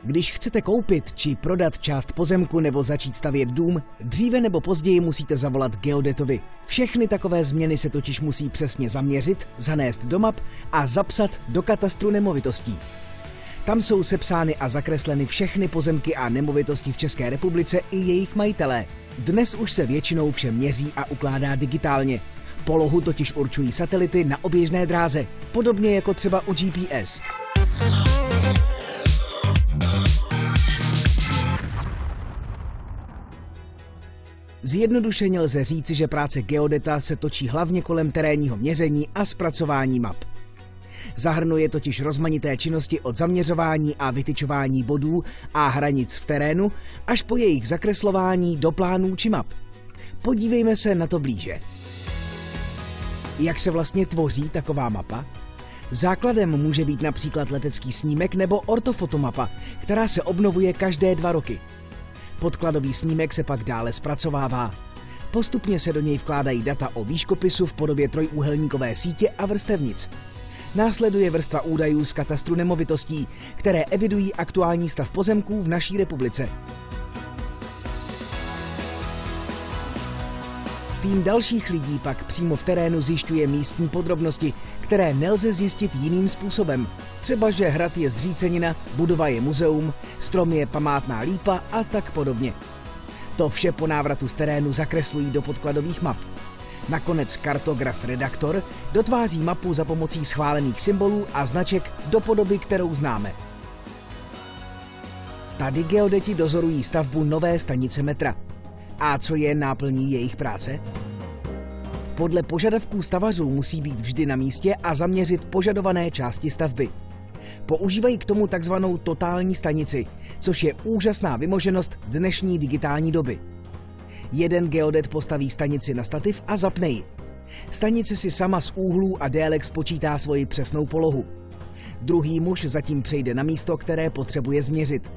Když chcete koupit či prodat část pozemku nebo začít stavět dům, dříve nebo později musíte zavolat geodetovi. Všechny takové změny se totiž musí přesně zaměřit, zanést do map a zapsat do katastru nemovitostí. Tam jsou sepsány a zakresleny všechny pozemky a nemovitosti v České republice i jejich majitelé. Dnes už se většinou vše měří a ukládá digitálně. Polohu totiž určují satelity na oběžné dráze, podobně jako třeba u GPS. Zjednodušeně lze říci, že práce geodeta se točí hlavně kolem terénního měření a zpracování map. Zahrnuje totiž rozmanité činnosti od zaměřování a vytyčování bodů a hranic v terénu až po jejich zakreslování do plánů či map. Podívejme se na to blíže. Jak se vlastně tvoří taková mapa? Základem může být například letecký snímek nebo ortofotomapa, která se obnovuje každé 2 roky. Podkladový snímek se pak dále zpracovává. Postupně se do něj vkládají data o výškopisu v podobě trojúhelníkové sítě a vrstevnic. Následuje vrstva údajů z katastru nemovitostí, které evidují aktuální stav pozemků v naší republice. Tým dalších lidí pak přímo v terénu zjišťuje místní podrobnosti, které nelze zjistit jiným způsobem. Třeba, že hrad je zřícenina, budova je muzeum, strom je památná lípa a tak podobně. To vše po návratu z terénu zakreslují do podkladových map. Nakonec kartograf-redaktor dotváří mapu za pomocí schválených symbolů a značek do podoby, kterou známe. Tady geodeti dozorují stavbu nové stanice metra. A co je náplní jejich práce? Podle požadavků stavařů musí být vždy na místě a zaměřit požadované části stavby. Používají k tomu takzvanou totální stanici, což je úžasná vymoženost dnešní digitální doby. Jeden geodet postaví stanici na stativ a zapne ji. Stanice si sama z úhlů a délek spočítá svoji přesnou polohu. Druhý muž zatím přejde na místo, které potřebuje změřit.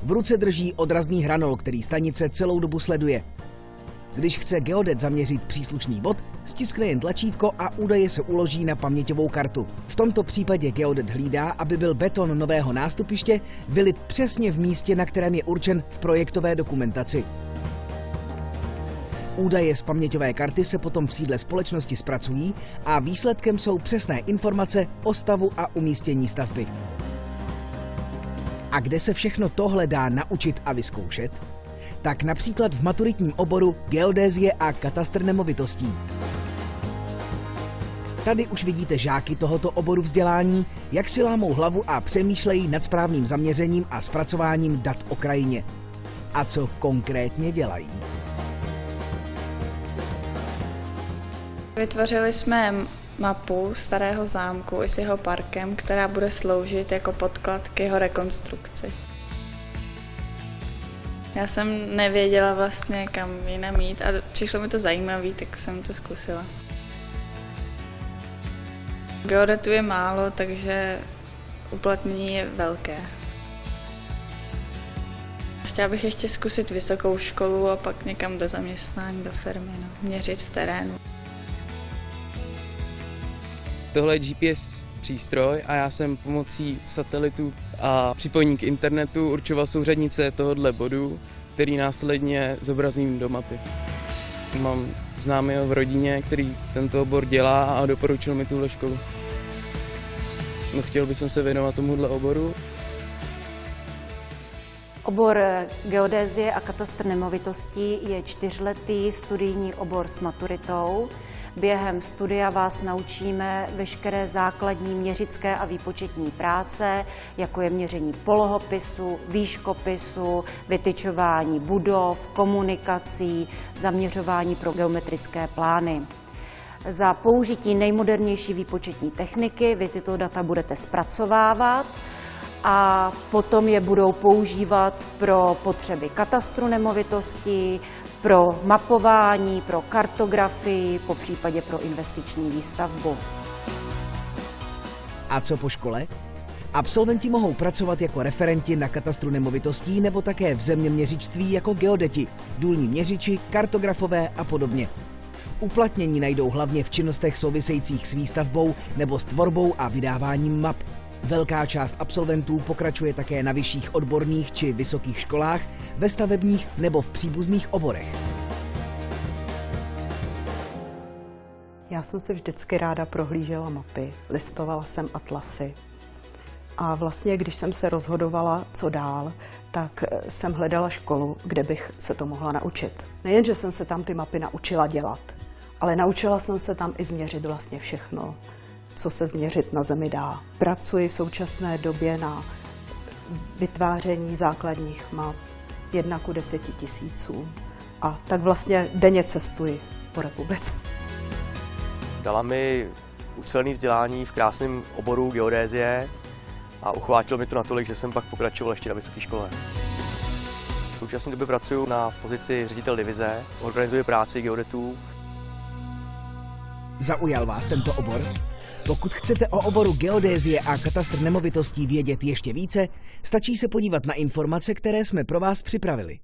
V ruce drží odrazný hranol, který stanice celou dobu sleduje. Když chce geodet zaměřit příslušný bod, stiskne jen tlačítko a údaje se uloží na paměťovou kartu. V tomto případě geodet hlídá, aby byl beton nového nástupiště vylit přesně v místě, na kterém je určen v projektové dokumentaci. Údaje z paměťové karty se potom v sídle společnosti zpracují a výsledkem jsou přesné informace o stavu a umístění stavby. A kde se všechno tohle dá naučit a vyzkoušet? Tak například v maturitním oboru geodézie a katastr nemovitostí. Tady už vidíte žáky tohoto oboru vzdělání, jak si lámou hlavu a přemýšlejí nad správným zaměřením a zpracováním dat o krajině. A co konkrétně dělají? Vytvořili jsme mapu starého zámku i s jeho parkem, která bude sloužit jako podklad k jeho rekonstrukci. Já jsem nevěděla vlastně, kam jinam jít a přišlo mi to zajímavé, tak jsem to zkusila. Geodetů je málo, takže uplatnění je velké. Chtěla bych ještě zkusit vysokou školu a pak někam do zaměstnání, do firmy, měřit v terénu. Tohle je GPS přístroj a já jsem pomocí satelitu a připojení k internetu určoval souřadnice tohoto bodu, který následně zobrazím do mapy. Mám známého v rodině, který tento obor dělá a doporučil mi tuhle školu. No, chtěl bych se věnovat tomuhle oboru. Obor geodézie a katastr nemovitostí je 4letý studijní obor s maturitou. Během studia vás naučíme veškeré základní měřické a výpočetní práce, jako je měření polohopisu, výškopisu, vytyčování budov, komunikací, zaměřování pro geometrické plány. Za použití nejmodernější výpočetní techniky vy tyto data budete zpracovávat a potom je budou používat pro potřeby katastru nemovitostí, pro mapování, pro kartografii, popřípadě pro investiční výstavbu. A co po škole? Absolventi mohou pracovat jako referenti na katastru nemovitostí nebo také v zeměměřičství jako geodeti, důlní měřiči, kartografové a podobně. Uplatnění najdou hlavně v činnostech souvisejících s výstavbou nebo s tvorbou a vydáváním map. Velká část absolventů pokračuje také na vyšších odborných či vysokých školách, ve stavebních nebo v příbuzných oborech. Já jsem si vždycky ráda prohlížela mapy, listovala jsem atlasy. A vlastně, když jsem se rozhodovala, co dál, tak jsem hledala školu, kde bych se to mohla naučit. Nejen, že jsem se tam ty mapy naučila dělat, ale naučila jsem se tam i změřit vlastně všechno, co se změřit na Zemi dá. Pracuji v současné době na vytváření základních map 1:10 000 a tak vlastně denně cestuji po republice. Dala mi ucelené vzdělání v krásném oboru geodézie a uchvátilo mi to natolik, že jsem pak pokračoval ještě na vysoké škole. V současné době pracuji na pozici ředitel divize, organizuji práci geodetů. Zaujal vás tento obor? Pokud chcete o oboru geodézie a katastr nemovitostí vědět ještě více, stačí se podívat na informace, které jsme pro vás připravili.